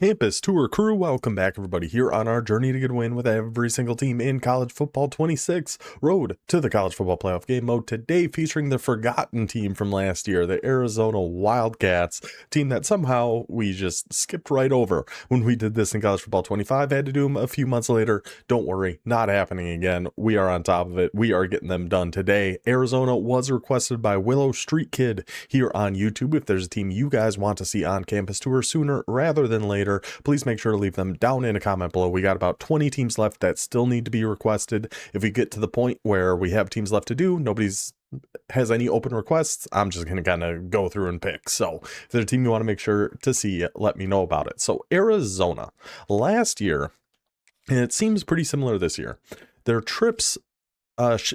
Campus Tour crew, welcome back everybody here on our journey to get a win with every single team in College Football 26. Road to the College Football Playoff game mode today, featuring the forgotten team from last year, the Arizona Wildcats, team that somehow we just skipped right over when we did this in College Football 25. Had to do them a few months later. Don't worry, not happening again. We are on top of it. We are getting them done today. Arizona was requested by Willow Street Kid here on YouTube. If there's a team you guys want to see on Campus Tour sooner rather than later, please make sure to leave them down in a comment below. We got about 20 teams left that still need to be requested. If we get to the point where we have teams left to do, nobody's has any open requests, I'm just going to kind of go through and pick. So if there's a team you want to make sure to see, let me know about it. So Arizona, last year, and it seems pretty similar this year, their trips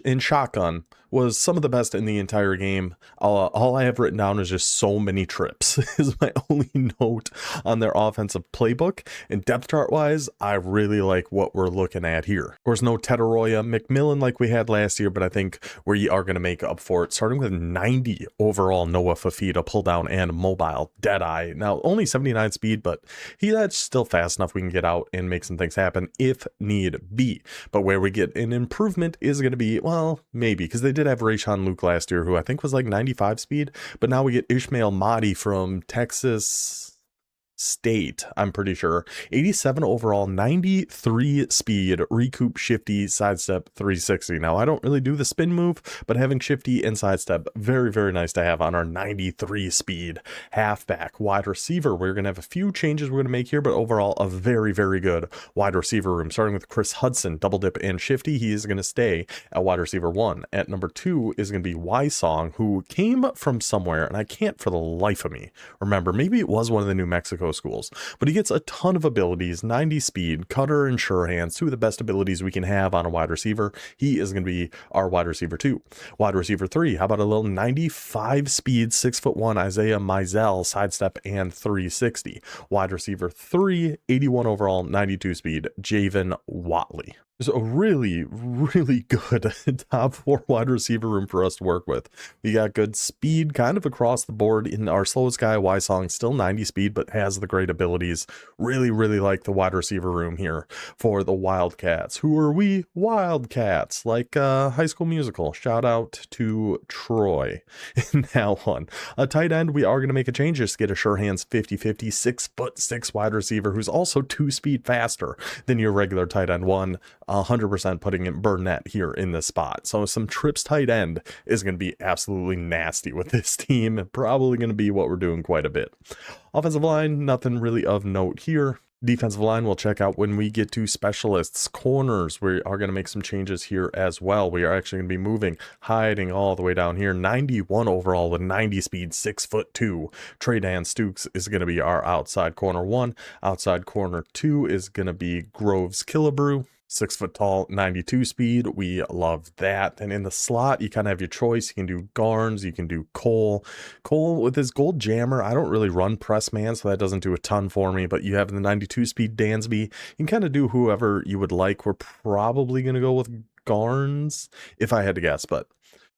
in shotgun was some of the best in the entire game. All I have written down is just so many trips is my only note on their offensive playbook. And depth chart wise, I really like what we're looking at here. Of course, no Tetaroya McMillan like we had last year, but I think we are going to make up for it, starting with 90 overall Noah Fafita, pull down and mobile Deadeye. Now only 79 speed, but that's still fast enough we can get out and make some things happen if need be. But where we get an improvement is going to be, well, maybe, because they did have Rayshon Luke last year, who I think was like 95 speed, but now we get Ishmael Mahdi from Texas State, I'm pretty sure, 87 overall, 93 speed, recoup, shifty, sidestep, 360. Now I don't really do the spin move, but having shifty and sidestep, very, very nice to have on our 93 speed halfback. Wide receiver, we're going to have a few changes we're going to make here, but overall a very, very good wide receiver room, starting with Chris Hudson, double dip and shifty. He is going to stay at wide receiver 1. At number 2 is going to be Wysong, who came from somewhere, and I can't for the life of me remember. Maybe it was one of the New Mexico schools, but he gets a ton of abilities, 90 speed, cutter and sure hands, two of the best abilities we can have on a wide receiver. He is going to be our wide receiver 2. Wide receiver 3, how about a little 95 speed, 6'1" Isaiah Mizell, sidestep and 360. Wide receiver 3, 81 overall, 92 speed, Javen Watley. There's a really, really good top 4 wide receiver room for us to work with. We got good speed kind of across the board. In our slowest guy, Wysong, still 90 speed, but has the great abilities. Really, really like the wide receiver room here for the Wildcats. Who are we? Wildcats, like High School Musical. Shout out to Troy in that one. A tight end, we are going to make a change. Just get a sure hands 50-50, 6'6" wide receiver who's also 2 speed faster than your regular tight end 1. 100% putting in Burnett here in this spot. So some trips tight end is going to be absolutely nasty with this team. Probably going to be what we're doing quite a bit. Offensive line, nothing really of note here. Defensive line we'll check out when we get to specialists. Corners, we are going to make some changes here as well. We are actually going to be moving, hiding all the way down here. 91 overall with 90 speed, 6'2". Trey Dan Stukes is going to be our outside corner 1. Outside corner 2 is going to be Groves Killebrew. 6 foot tall, 92 speed. We love that. And in the slot, you kind of have your choice. You can do Garnes, you can do Cole. Cole with his gold jammer, I don't really run press man, so that doesn't do a ton for me. But you have the 92 speed Dansby. You can kind of do whoever you would like. We're probably going to go with Garnes if I had to guess, but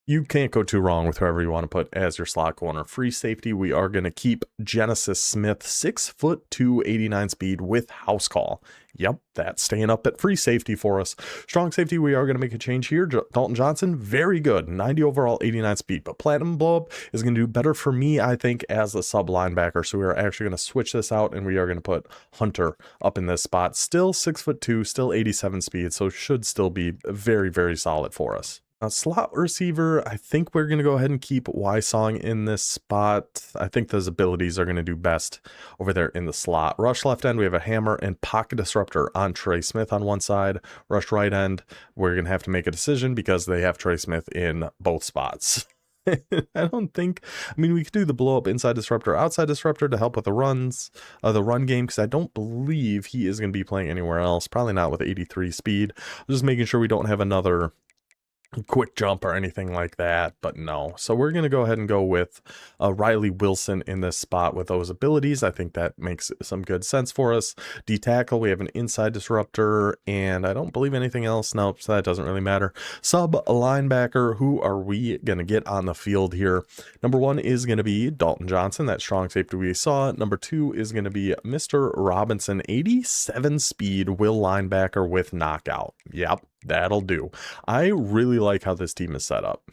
you can't go too wrong with whoever you want to put as your slot corner. Free safety, we are going to keep Genesis Smith, 6'2", 89 speed with house call. Yep, that's staying up at free safety for us. Strong safety, we are going to make a change here. Dalton Johnson, very good, 90 overall, 89 speed. But Platinum Blow-Up is going to do better for me, I think, as a sub linebacker. So we are actually going to switch this out, and we are going to put Hunter up in this spot. Still 6'2", still 87 speed, so should still be very, very solid for us. Slot receiver, I think we're going to go ahead and keep Wysong in this spot. I think those abilities are going to do best over there in the slot. Rush left end, we have a hammer and pocket disruptor on Trey Smith on one side. Rush right end, we're going to have to make a decision because they have Trey Smith in both spots. I don't think, I mean, we could do the blow up inside disruptor, outside disruptor to help with the runs, the run game, because I don't believe he is going to be playing anywhere else. Probably not with 83 speed. Just making sure we don't have another quick jump or anything like that, but no. So we're going to go ahead and go with Riley Wilson in this spot with those abilities. I think that makes some good sense for us. D-tackle, we have an inside disruptor, and I don't believe anything else. Nope, so that doesn't really matter. Sub linebacker, who are we going to get on the field here? Number 1 is going to be Dalton Johnson, that strong safety we saw. Number 2 is going to be Mr. Robinson, 87 speed will linebacker with knockout. Yep. That'll do. I really like how this team is set up.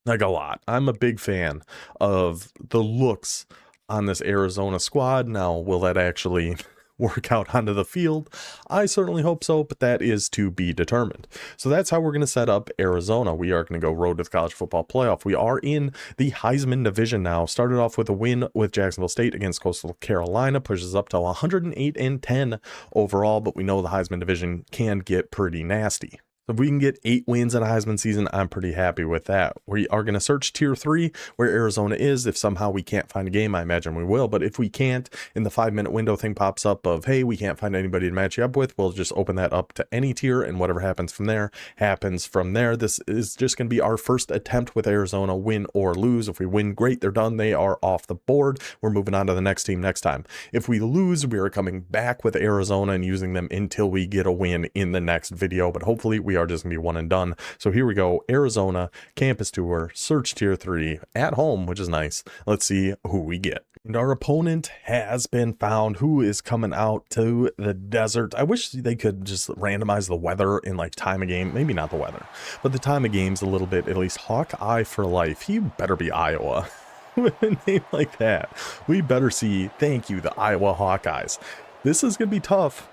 Like a lot. I'm a big fan of the looks on this Arizona squad. Now, will that actually work out onto the field? I certainly hope so, but that is to be determined. So that's how we're going to set up Arizona. We are going to go road to the college football playoff. We are in the Heisman division now. Started off with a win with Jacksonville State against Coastal Carolina, pushes up to 108-10 overall, but we know the Heisman division can get pretty nasty. If we can get 8 wins in a Heisman season, I'm pretty happy with that. We are going to search tier 3 where Arizona is. If somehow we can't find a game, I imagine we will. But if we can't, in the 5-minute window thing pops up of, hey, we can't find anybody to match you up with, we'll just open that up to any tier, and whatever happens from there, happens from there. This is just going to be our first attempt with Arizona, win or lose. If we win, great, they're done. They are off the board. We're moving on to the next team next time. If we lose, we are coming back with Arizona and using them until we get a win in the next video. But hopefully we are just going to be one and done. So here we go. Arizona campus tour, search tier 3 at home, which is nice. Let's see who we get. And our opponent has been found. Who is coming out to the desert? I wish they could just randomize the weather in like time of game. Maybe not the weather, but the time of games a little bit, at least. Hawkeye for life. He better be Iowa. With a name like that, we better see, thank you, the Iowa Hawkeyes. This is going to be tough.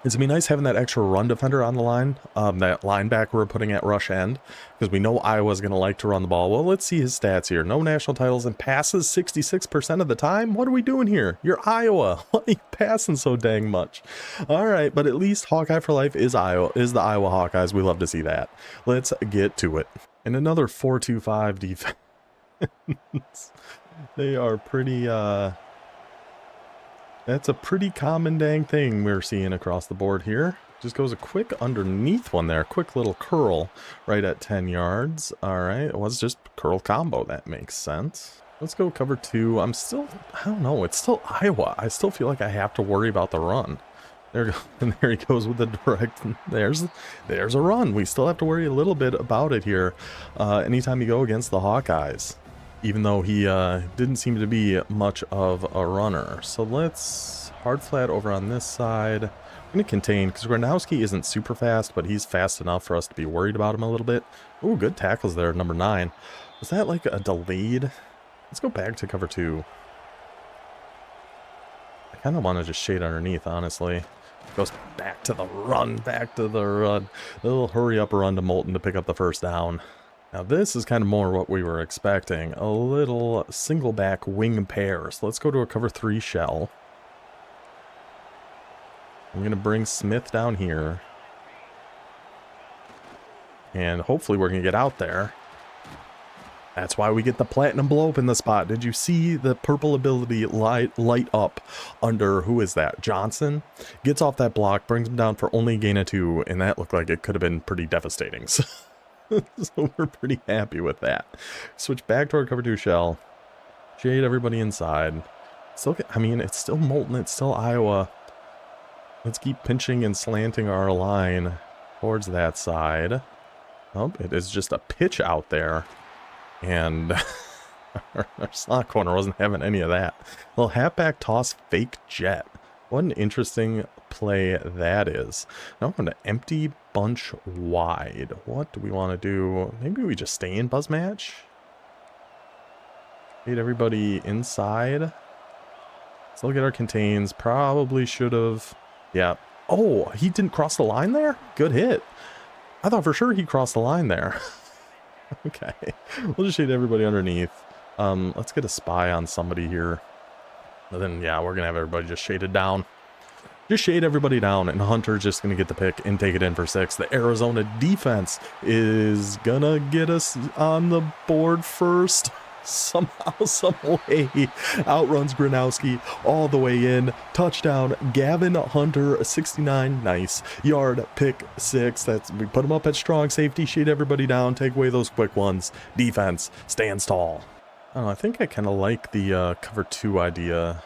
It's going to be nice having that extra run defender on the line, that linebacker we're putting at rush end, because we know Iowa's going to like to run the ball. Well, let's see his stats here. No national titles and passes 66% of the time. What are we doing here? You're Iowa. Why are you passing so dang much? All right, but at least Hawkeye for life is the Iowa Hawkeyes. We love to see that. Let's get to it. And another 4-2-5 defense. They are pretty, that's a pretty common dang thing we're seeing across the board here. Just goes a quick underneath one there. Quick little curl right at 10 yards. All right, it was just curl combo. That makes sense. Let's go cover 2. I don't know. It's still Iowa. I still feel like I have to worry about the run. There, and there he goes with the direct. There's a run. We still have to worry a little bit about it here. Anytime you go against the Hawkeyes. Even though he didn't seem to be much of a runner. So let's hard flat over on this side. I'm going to contain, because Gronowski isn't super fast, but he's fast enough for us to be worried about him a little bit. Ooh, good tackles there, number 9. Was that like a delayed? Let's go back to cover 2. I kind of want to just shade underneath, honestly. Goes back to the run, A little hurry up run to Moulton to pick up the first down. Now this is kind of more what we were expecting. A little single back wing pair. So let's go to a cover 3 shell. I'm going to bring Smith down here. And hopefully we're going to get out there. That's why we get the platinum blow up in the spot. Did you see the purple ability light up under, who is that? Johnson? Gets off that block, brings him down for only a gain of 2. And that looked like it could have been pretty devastating. So we're pretty happy with that. Switch back to our cover 2 shell. Shade everybody inside. Still, I mean, it's still Moulton. It's still Iowa. Let's keep pinching and slanting our line towards that side. Oh, it is just a pitch out there. And our slot corner wasn't having any of that. Little halfback toss fake jet. What an interesting play that is. Now I'm going to empty bunch wide. What do we want to do? Maybe we just stay in buzz match? Get everybody inside. Still get our contains. Probably should have. Yeah. Oh, he didn't cross the line there? Good hit. I thought for sure he crossed the line there. Okay. We'll just shade everybody underneath. Let's get a spy on somebody here. And then, yeah, we're going to have everybody just shaded down. Just shade everybody down, and Hunter's just going to get the pick and take it in for 6. The Arizona defense is going to get us on the board first. somehow, some way, outruns Gronowski all the way in. Touchdown, Gavin Hunter, 69, nice. Yard, pick 6. We put him up at strong safety, shade everybody down, take away those quick ones. Defense stands tall. I don't know, I think I kind of like the cover 2 idea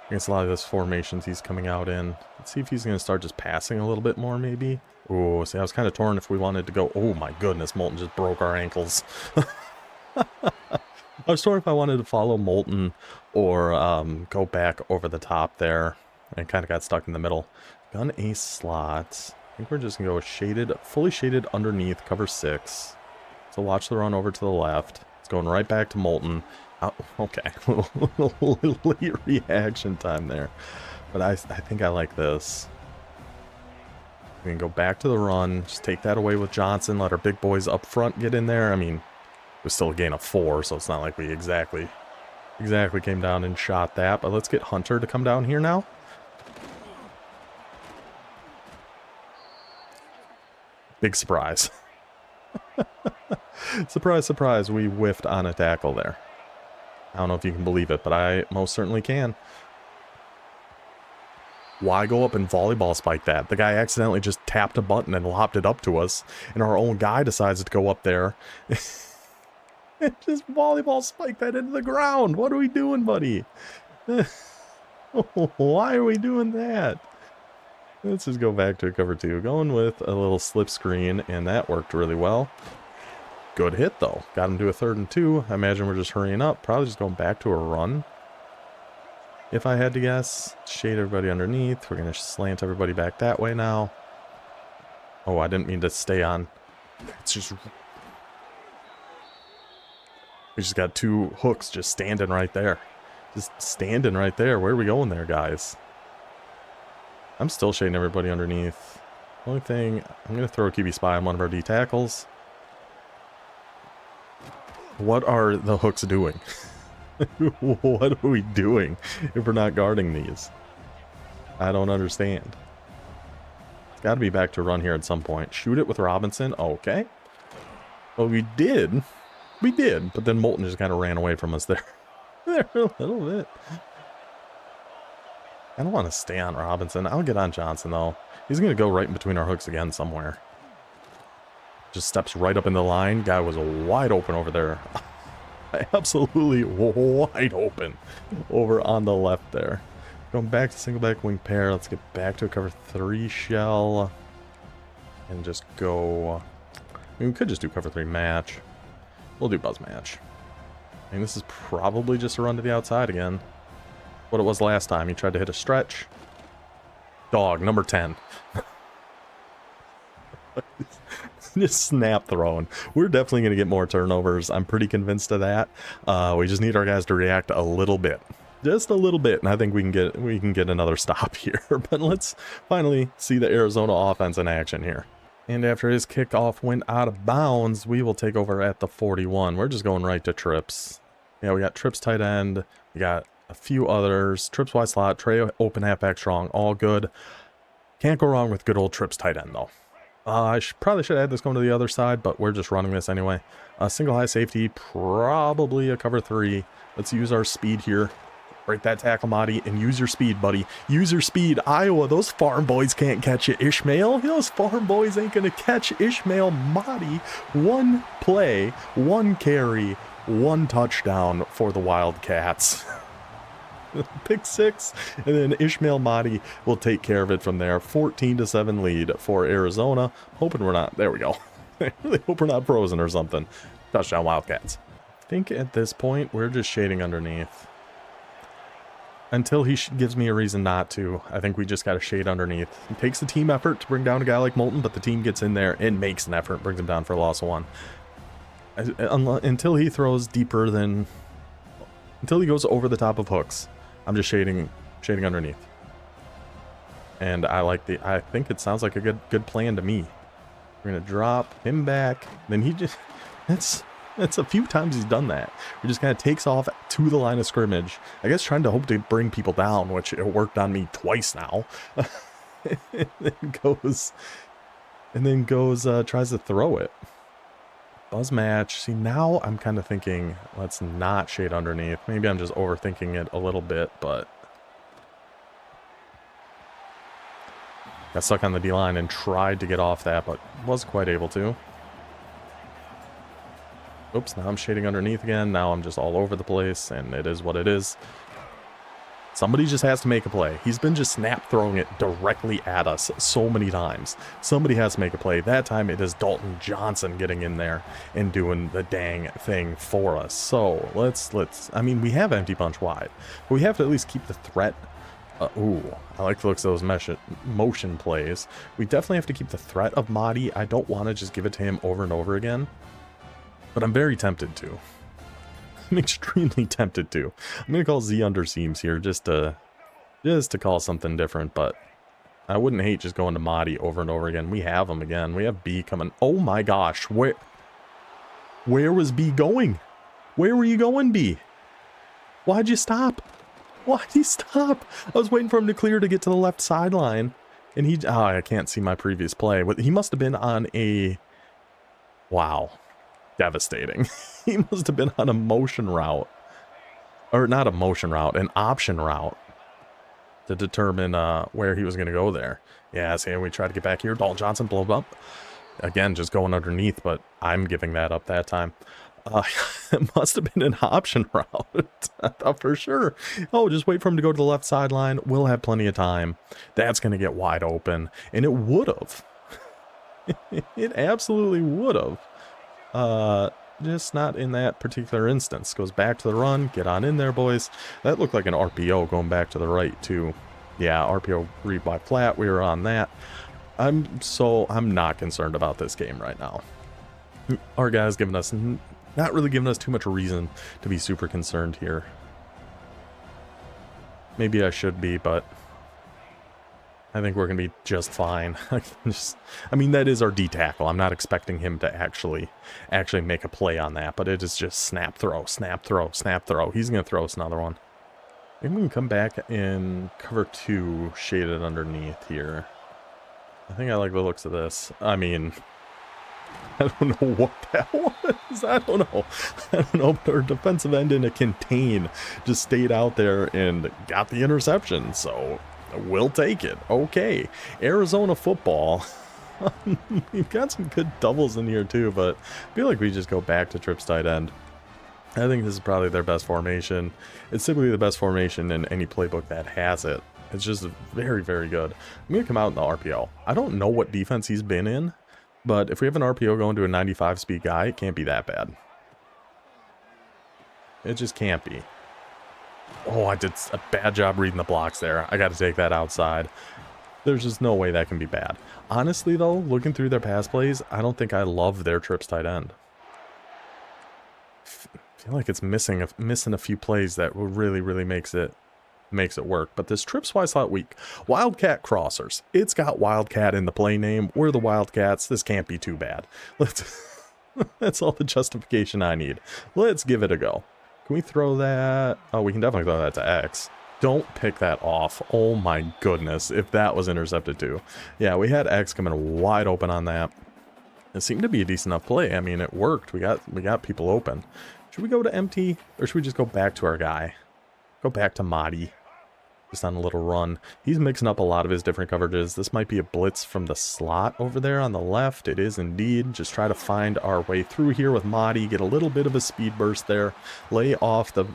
against a lot of those formations he's coming out in. Let's see if he's going to start just passing a little bit more, maybe. Oh, see, I was kind of torn if we wanted to go. Oh my goodness, Molten just broke our ankles. I was torn if I wanted to follow Molten or go back over the top there, and kind of got stuck in the middle. Gun ace slots. I think we're just going to go shaded, fully shaded underneath, cover 6. So watch the run over to the left. It's going right back to Molten. Okay, late reaction time there. But I think I like this. We can go back to the run, just take that away with Johnson, let our big boys up front get in there. I mean, it was still a gain of 4, so it's not like we exactly came down and shot that. But let's get Hunter to come down here now. Big surprise. Surprise, surprise, we whiffed on a tackle there. I don't know if you can believe it, but I most certainly can. Why go up and volleyball spike that? The guy accidentally just tapped a button and lopped it up to us, and our own guy decides to go up there and just volleyball spike that into the ground. What are we doing, buddy? Why are we doing that? Let's just go back to cover 2. Going with a little slip screen, and that worked really well. Good hit, though. Got him to a 3rd and 2. I imagine we're just hurrying up. Probably just going back to a run. If I had to guess. Shade everybody underneath. We're going to slant everybody back that way now. Oh, I didn't mean to stay on. It's just... We just got 2 hooks just standing right there. Just standing right there. Where are we going there, guys? I'm still shading everybody underneath. Only thing... I'm going to throw a QB spy on one of our D tackles. What are the hooks doing? What are we doing if we're not guarding these? I don't understand. It's got to be back to run here at some point. Shoot it with Robinson. Okay. Well, we did. We did. But then Molten just kind of ran away from us there. There a little bit. I don't want to stay on Robinson. I'll get on Johnson, though. He's going to go right in between our hooks again somewhere. Just steps right up in the line. Guy was wide open over there. Absolutely wide open over on the left there. Going back to single back wing pair. Let's get back to a cover 3 shell. And just go... I mean, we could just do cover 3 match. We'll do buzz match. I mean, this is probably just a run to the outside again. What it was last time. He tried to hit a stretch. Dog, number 10. Just snap throwing. We're definitely going to get more turnovers. I'm pretty convinced of that. We just need our guys to react a little bit. Just a little bit, and I think we can get another stop here. But let's finally see the Arizona offense in action here. And after his kickoff went out of bounds, we will take over at the 41. We're just going right to trips. Yeah, we got trips tight end. We got a few others. Trips wide slot. Trey open halfback strong. All good. Can't go wrong with good old trips tight end, though. I probably should add this going to the other side, but we're just running this anyway. Single high safety, probably a cover 3. Let's use our speed here. Break that tackle, Mahdi, and use your speed, buddy. Use your speed. Iowa, those farm boys can't catch you, Ishmael. Those farm boys ain't going to catch Ishmael Mahdi. 1 play, 1 carry, 1 touchdown for the Wildcats. Pick 6, and then Ishmael Mahdi will take care of it from there. 14-7 lead for Arizona. Hoping we're not... There we go. I really hope we're not frozen or something. Touchdown, Wildcats. I think at this point, we're just shading underneath. Until he gives me a reason not to, I think we just got to shade underneath. It takes the team effort to bring down a guy like Molten, but the team gets in there and makes an effort, brings him down for a loss of 1. Until he throws deeper than... Until he goes over the top of hooks. I'm just shading underneath. And I think it sounds like a good plan to me. We're gonna drop him back. Then he just that's a few times he's done that. He just kind of takes off to the line of scrimmage. I guess trying to hope to bring people down, which it worked on me twice now. and then goes tries to throw it. Buzz match. See, now I'm kind of thinking, let's not shade underneath. Maybe I'm just overthinking it a little bit, but got stuck on the D-line and tried to get off that, but wasn't quite able to. Oops, now I'm shading underneath again. Now I'm just all over the place, and it is what it is. Somebody just has to make a play. He's been just snap throwing it directly at us so many times. Somebody has to make a play. That time it is Dalton Johnson getting in there and doing the dang thing for us. So let's, I mean, we have empty bunch wide, but we have to at least keep the threat. Ooh, I like the looks of those motion plays. We definitely have to keep the threat of Mahdi. I don't want to just give it to him over and over again, but I'm very tempted to. I'm extremely tempted to. I'm going to call Z under seams here just to call something different, but I wouldn't hate just going to Mahdi over and over again. We have him again. We have B coming. Oh my gosh. Where was B going? Where were you going, B? Why'd you stop? Why'd he stop? I was waiting for him to clear to get to the left sideline, and he... Oh, I can't see my previous play. He must have been on a... Wow. Devastating. He must have been on a motion route. Or not a motion route, an option route to determine where he was going to go there. Yeah, see, we tried to get back here. Dalton Johnson blow up. Again, just going underneath, but I'm giving that up that time. It must have been an option route. I thought for sure. Oh, just wait for him to go to the left sideline. We'll have plenty of time. That's going to get wide open. And it would have. It absolutely would have. Just not in that particular instance. Goes back to the run. Get on in there, boys. That looked like an RPO going back to the right, too. Yeah, RPO read by flat. We were on that. I'm not concerned about this game right now. Our guy's giving us... Not really giving us too much reason to be super concerned here. Maybe I should be, but I think we're going to be just fine. I mean, that is our D tackle. I'm not expecting him to actually make a play on that, but it is just snap, throw, snap, throw, snap, throw. He's going to throw us another one. Maybe we can come back in cover 2, shaded underneath here. I think I like the looks of this. I mean... I don't know what that was. I don't know, but our defensive end in a contain just stayed out there and got the interception, so we'll take it. Okay, Arizona football. We've got some good doubles in here too, but I feel like we just go back to trips tight end. I think this is probably their best formation. It's typically the best formation in any playbook that has it. It's just very, very good. I'm going to come out in the RPO. I don't know what defense he's been in, but if we have an RPO going to a 95 speed guy, it can't be that bad. It just can't be. Oh, I did a bad job reading the blocks there. I got to take that outside. There's just no way that can be bad. Honestly, though, looking through their pass plays, I don't think I love their trips tight end. I feel like it's missing a few plays that really makes it work. But this trips wide slot weak. Wildcat crossers. It's got Wildcat in the play name. We're the Wildcats. This can't be too bad. That's all the justification I need. Let's give it a go. Can we throw that? Oh, we can definitely throw that to X. Don't pick that off. Oh my goodness, if that was intercepted too. Yeah, we had X coming wide open on that. It seemed to be a decent enough play. I mean, it worked. We got people open. Should we go to empty, or should we just go back to our guy? Go back to Mahdi. Just on a little run. He's mixing up a lot of his different coverages. This might be a blitz from the slot over there on the left. It is indeed. Just try to find our way through here with Mahdi. Get a little bit of a speed burst there. Lay off the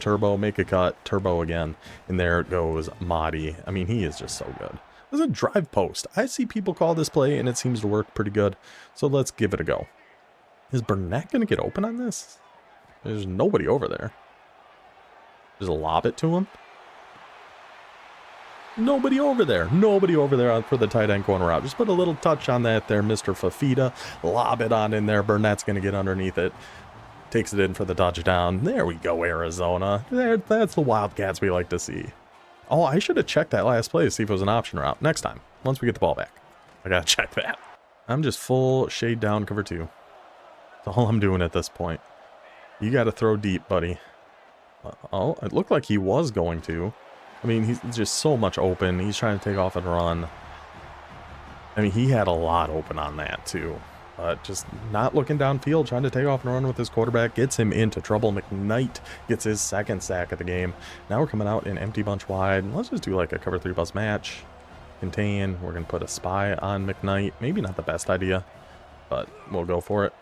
turbo. Make a cut. Turbo again. And there it goes, Mahdi. I mean, he is just so good. This is a drive post. I see people call this play, and it seems to work pretty good. So let's give it a go. Is Burnett going to get open on this? There's nobody over there. Just lob it to him. Nobody over there. Nobody over there for the tight end corner route. Just put a little touch on that there, Mr. Fafita. Lob it on in there. Burnett's going to get underneath it. Takes it in for the touchdown. There we go, Arizona. That's the Wildcats we like to see. Oh, I should have checked that last play to see if it was an option route. Next time, once we get the ball back. I got to check that. I'm just full shade down cover 2. That's all I'm doing at this point. You got to throw deep, buddy. Oh, it looked like he was going to. I mean, he's just so much open. He's trying to take off and run. I mean, he had a lot open on that, too. Just not looking downfield, trying to take off and run with his quarterback, gets him into trouble. McKnight gets his second sack of the game. Now we're coming out in empty bunch wide. Let's just do like a cover 3 bus match. Contain. We're going to put a spy on McKnight. Maybe not the best idea, but we'll go for it.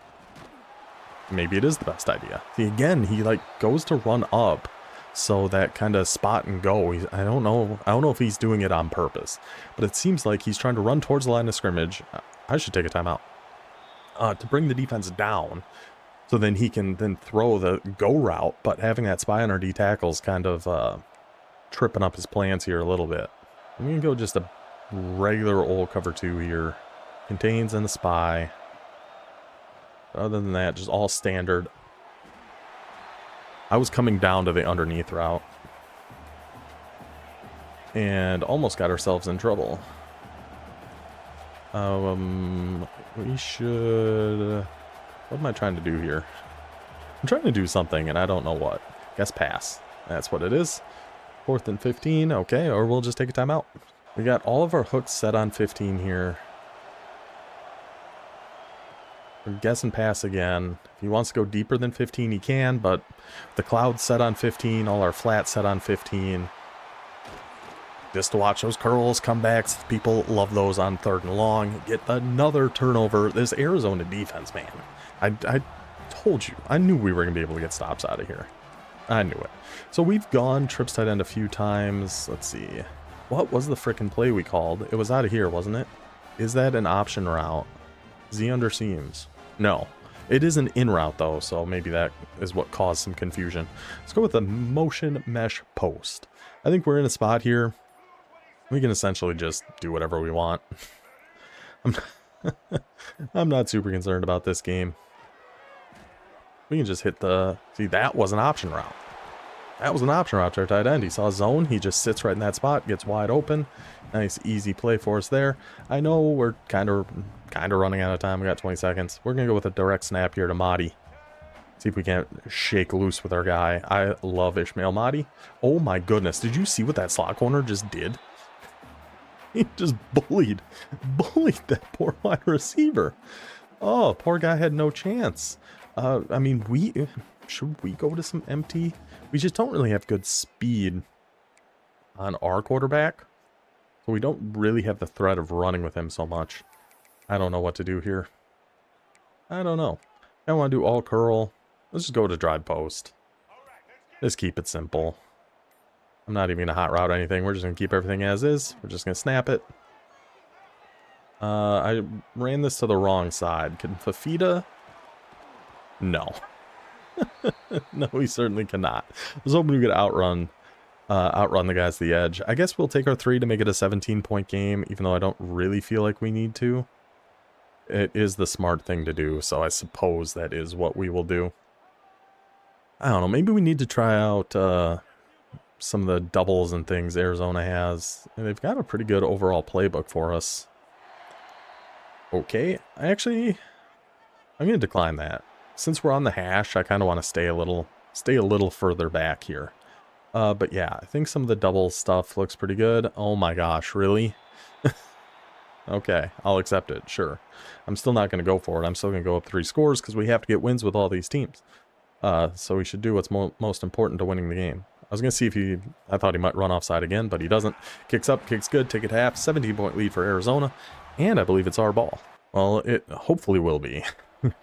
Maybe it is the best idea. See, again, he like goes to run up, so that kind of spot and go. I don't know if he's doing it on purpose, but it seems like he's trying to run towards the line of scrimmage. I should take a timeout to bring the defense down, so then he can then throw the go route. But having that spy on our D tackles kind of tripping up his plans here a little bit. I'm gonna go just a regular old cover 2 here. Contains and the spy. Other than that, just all standard. I was coming down to the underneath route and almost got ourselves in trouble. We should... What am I trying to do here? I'm trying to do something and I don't know what. Guess pass. That's what it is. 4th and 15. Okay, or we'll just take a timeout. We got all of our hooks set on 15 here. We're guessing pass again. If he wants to go deeper than 15, he can, but the cloud set on 15, all our flats set on 15. Just to watch those curls, comebacks. People love those on 3rd and long. Get another turnover. This Arizona defense, man. I told you. I knew we were going to be able to get stops out of here. I knew it. So we've gone trips tight end a few times. Let's see. What was the frickin' play we called? It was out of here, wasn't it? Is that an option route? Z under seams. No, it is an in route though, so maybe that is what caused some confusion. Let's go with the motion mesh post. I think we're in a spot here. We can essentially just do whatever we want. I'm not super concerned about this game. We can just hit the... See, that was an option route. That was an option route to our tight end. He saw zone. He just sits right in that spot, gets wide open. Nice, easy play for us there. I know we're kind of running out of time. We got 20 seconds. We're going to go with a direct snap here to Mahdi. See if we can't shake loose with our guy. I love Ishmael Mahdi. Oh my goodness. Did you see what that slot corner just did? He just bullied that poor wide receiver. Oh, poor guy had no chance. I mean, should we go to some empty? We just don't really have good speed on our quarterback. So we don't really have the threat of running with him so much. I don't know what to do here. I don't know. I want to do all curl. Let's just go to drive post. Just keep it simple. I'm not even going to hot route anything. We're just going to keep everything as is. We're just going to snap it. I ran this to the wrong side. Can Fafita? No. No, he certainly cannot. I was hoping we could outrun the guys to the edge. I guess we'll take our 3 to make it a 17-point game, even though I don't really feel like we need to. It is the smart thing to do, so I suppose that is what we will do. I don't know, maybe we need to try out some of the doubles and things Arizona has. And they've got a pretty good overall playbook for us. Okay, I'm going to decline that. Since we're on the hash, I kind of want to stay a little further back here. But yeah, I think some of the double stuff looks pretty good. Oh my gosh, really? Okay, I'll accept it, sure. I'm still not going to go for it. I'm still going to go up 3 scores because we have to get wins with all these teams. So we should do what's most important to winning the game. I was going to see if I thought he might run offside again, but he doesn't. Kicks up, kicks good, take it half. 17-point lead for Arizona, and I believe it's our ball. Well, it hopefully will be.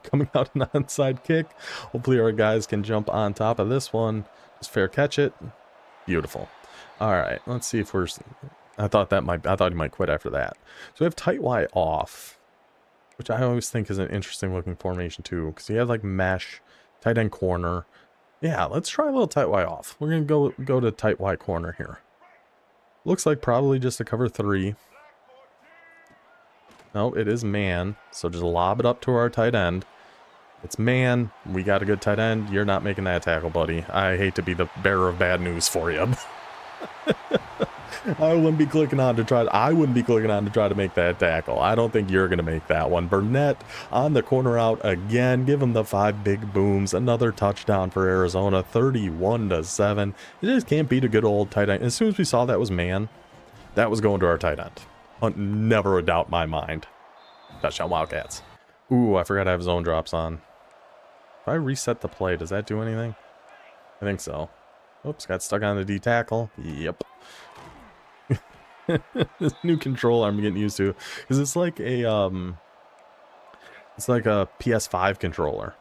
Coming out an onside kick. Hopefully our guys can jump on top of this one. Just fair catch it. Beautiful. All right, let's see if we're... I thought he might quit after that. So we have tight Y off, which I always think is an interesting looking formation too, because he had like mesh, tight end corner. Yeah, let's try a little tight Y off. We're gonna go to tight Y corner here. Looks like probably just a cover 3. No, it is man. So just lob it up to our tight end. It's man. We got a good tight end. You're not making that tackle, buddy. I hate to be the bearer of bad news for you. I wouldn't be clicking on to try to make that tackle. I don't think you're going to make that one. Burnett on the corner out again. Give him the 5 big booms. Another touchdown for Arizona. 31-7. It just can't beat a good old tight end. As soon as we saw that was man, that was going to our tight end. Never a doubt in my mind. Touchdown Wildcats. Ooh, I forgot I have zone drops on. If I reset the play, does that do anything? I think so. Oops, got stuck on the D tackle. Yep. This new controller I'm getting used to. Because it's like a PS5 controller.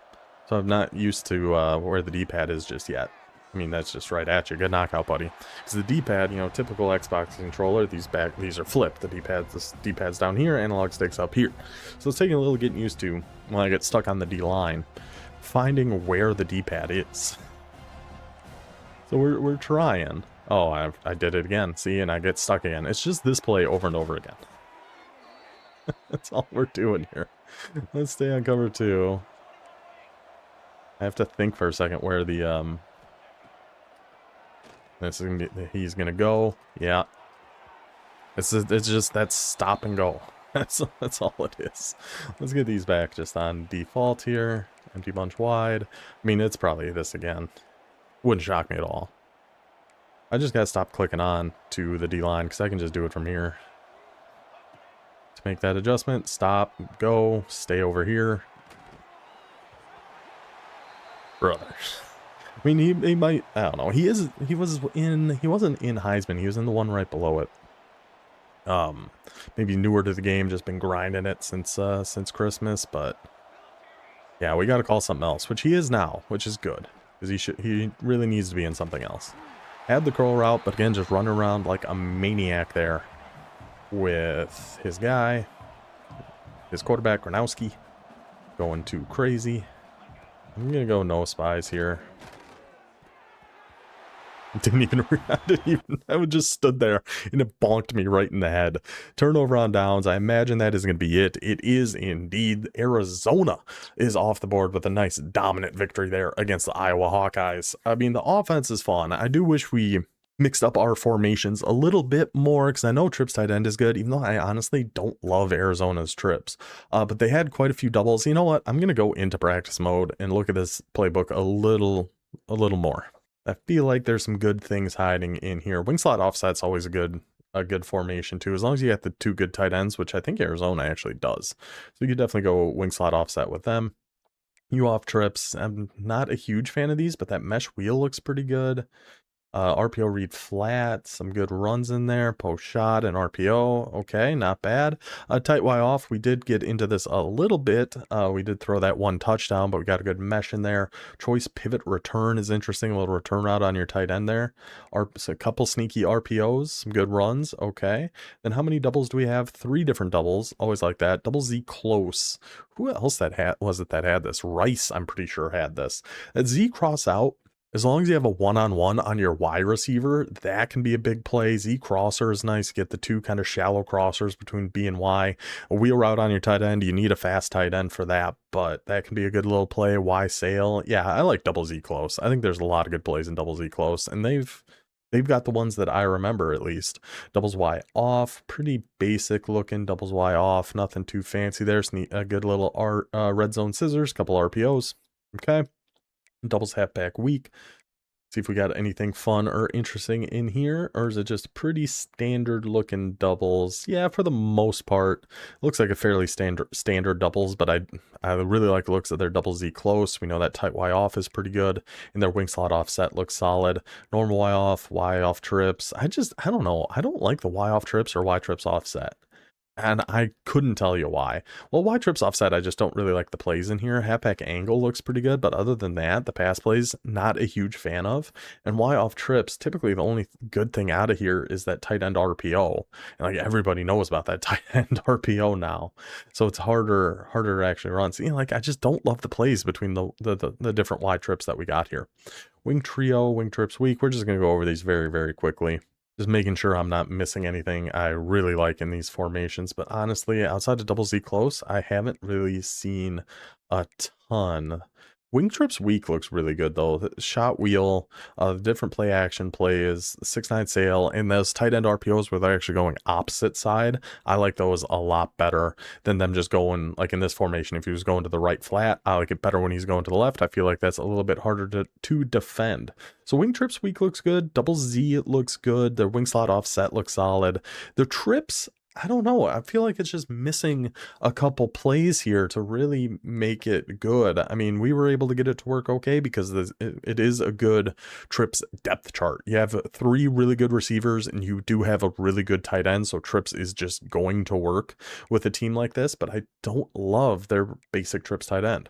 So I'm not used to where the D-pad is just yet. I mean, that's just right at you. Good knockout, buddy. Because the D-pad, you know, typical Xbox controller, these are flipped. The D-pad's down here, analog stick's up here. So it's taking a little getting used to when I get stuck on the D-line, finding where the D-pad is. So we're trying. Oh, I did it again. See, and I get stuck again. It's just this play over and over again. That's all we're doing here. Let's stay on cover 2. I have to think for a second where the this is gonna be, he's gonna go. Yeah. It's just that stop and go. That's all it is. Let's get these back just on default here. Empty bunch wide. I mean, it's probably this again. Wouldn't shock me at all. I just gotta stop clicking on to the D-line because I can just do it from here. To make that adjustment, stop, go, stay over here. Brother. I mean, he might, I don't know. He wasn't in Heisman. He was in the one right below it. Maybe newer to the game, just been grinding it since Christmas, but yeah, we got to call something else, which he is now, which is good because he really needs to be in something else. Had the curl route, but again, just run around like a maniac there with his guy, his quarterback Gronowski, going too crazy. I'm gonna go no spies here. I would just stood there and it bonked me right in the head. Turnover on downs. I imagine that is going to be it. It is indeed. Arizona is off the board with a nice dominant victory there against the Iowa Hawkeyes. I mean, the offense is fun. I do wish we mixed up our formations a little bit more because I know trips tight end is good, even though I honestly don't love Arizona's trips. But they had quite a few doubles. You know what? I'm going to go into practice mode and look at this playbook a little more. I feel like there's some good things hiding in here. Wing slot offset's always a good formation too, as long as you have the 2 good tight ends, which I think Arizona actually does. So you could definitely go wing slot offset with them. U off trips, I'm not a huge fan of these, but that mesh wheel looks pretty good. RPO read flat, some good runs in there, post shot and RPO, okay, not bad. Tight Y off, we did get into this a little bit. We did throw that 1 touchdown, but we got a good mesh in there. Choice pivot return is interesting, a little return route on your tight end there. So a couple sneaky RPOs, some good runs, okay. Then how many doubles do we have? 3 different doubles, always like that. Double Z close. Who else that had this? Rice, I'm pretty sure had this. That Z cross out. As long as you have a one-on-one on your Y receiver, that can be a big play. Z crosser is nice. Get the 2 kind of shallow crossers between B and Y. A wheel route on your tight end, you need a fast tight end for that, but that can be a good little play. Y sail. Yeah, I like double Z close. I think there's a lot of good plays in double Z close, and they've got the ones that I remember at least. Doubles Y off, pretty basic looking. Doubles Y off, nothing too fancy there. A good little red zone scissors, couple RPOs. Okay. Doubles halfback weak. See if we got anything fun or interesting in here, or is it just pretty standard looking doubles? Yeah, for the most part, it looks like a fairly standard doubles, but I really like the looks of their double Z close. We know that tight Y off is pretty good, and their wing slot offset looks solid. Normal Y off trips. I don't know. I don't like the Y off trips or Y trips offset. And I couldn't tell you why. Well, Y trips offset, I just don't really like the plays in here. Halfback angle looks pretty good, but other than that, the pass plays, not a huge fan of. And Y off trips, typically the only good thing out of here is that tight end RPO. And like everybody knows about that tight end RPO now. So it's harder to actually run. So, like I just don't love the plays between the different Y trips that we got here. Wing trio, wing trips weak. We're just going to go over these very, very quickly. Just making sure I'm not missing anything I really like in these formations. But honestly, outside of double Z close, I haven't really seen a ton. Wing trips weak looks really good though. The shot wheel, different play action plays, 6-9 sail, and those tight end RPOs where they're actually going opposite side. I like those a lot better than them just going like in this formation. If he was going to the right flat, I like it better when he's going to the left. I feel like that's a little bit harder to defend. So wing trips weak looks good. Double Z looks good. Their wing slot offset looks solid. The trips, I don't know. I feel like it's just missing a couple plays here to really make it good. I mean, we were able to get it to work okay because it is a good trips depth chart. You have 3 really good receivers and you do have a really good tight end. So trips is just going to work with a team like this, but I don't love their basic trips tight end.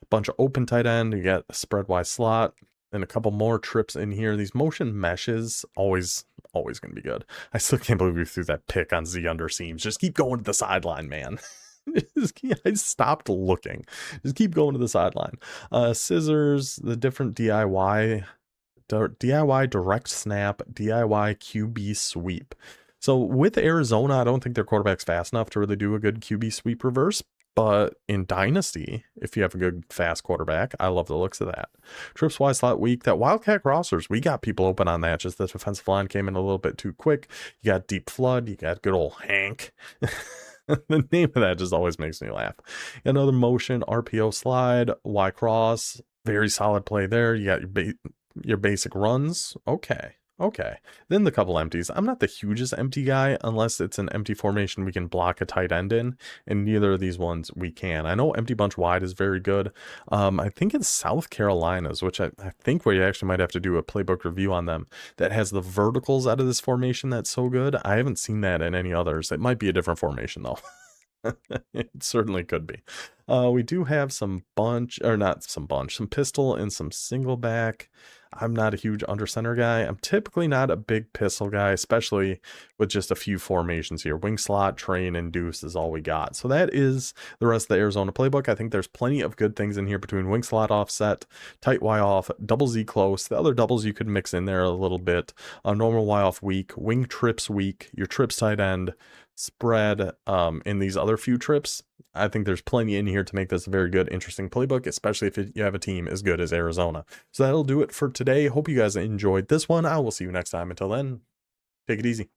Bunch of open tight end. You got a spread wide slot and a couple more trips in here. These motion meshes always going to be good. I still can't believe we threw that pick on Z under seams. Just keep going to the sideline, man. I stopped looking. Just keep going to the sideline. Scissors, the different DIY direct snap, DIY QB sweep. So with Arizona, I don't think their quarterback's fast enough to really do a good QB sweep reverse. But in Dynasty, if you have a good fast quarterback, I love the looks of that. Trips wide slot weak. That Wildcat crossers, we got people open on that. Just the defensive line came in a little bit too quick. You got deep flood. You got good old Hank. The name of that just always makes me laugh. Another motion, RPO slide, Y cross. Very solid play there. You got your basic runs. Okay. Then the couple empties. I'm not the hugest empty guy unless it's an empty formation we can block a tight end in, and neither of these ones we can. I know empty bunch wide is very good. I think it's South Carolina's, which I think where you actually might have to do a playbook review on them, that has the verticals out of this formation that's so good. I haven't seen that in any others. It might be a different formation though. It certainly could be. We do have some pistol and some single back. I'm not a huge under center guy. I'm typically not a big pistol guy, especially with just a few formations here. Wing slot, train, and deuce is all we got. So that is the rest of the Arizona playbook. I think there's plenty of good things in here between wing slot offset, tight Y off, double Z close. The other doubles you could mix in there a little bit. Normal Y off weak, wing trips weak, your trips tight end, spread in these other few trips. I think there's plenty in here to make this a very good, interesting playbook, especially if you have a team as good as Arizona. So that'll do it for today. Hope you guys enjoyed this one. I will see you next time. Until then, take it easy.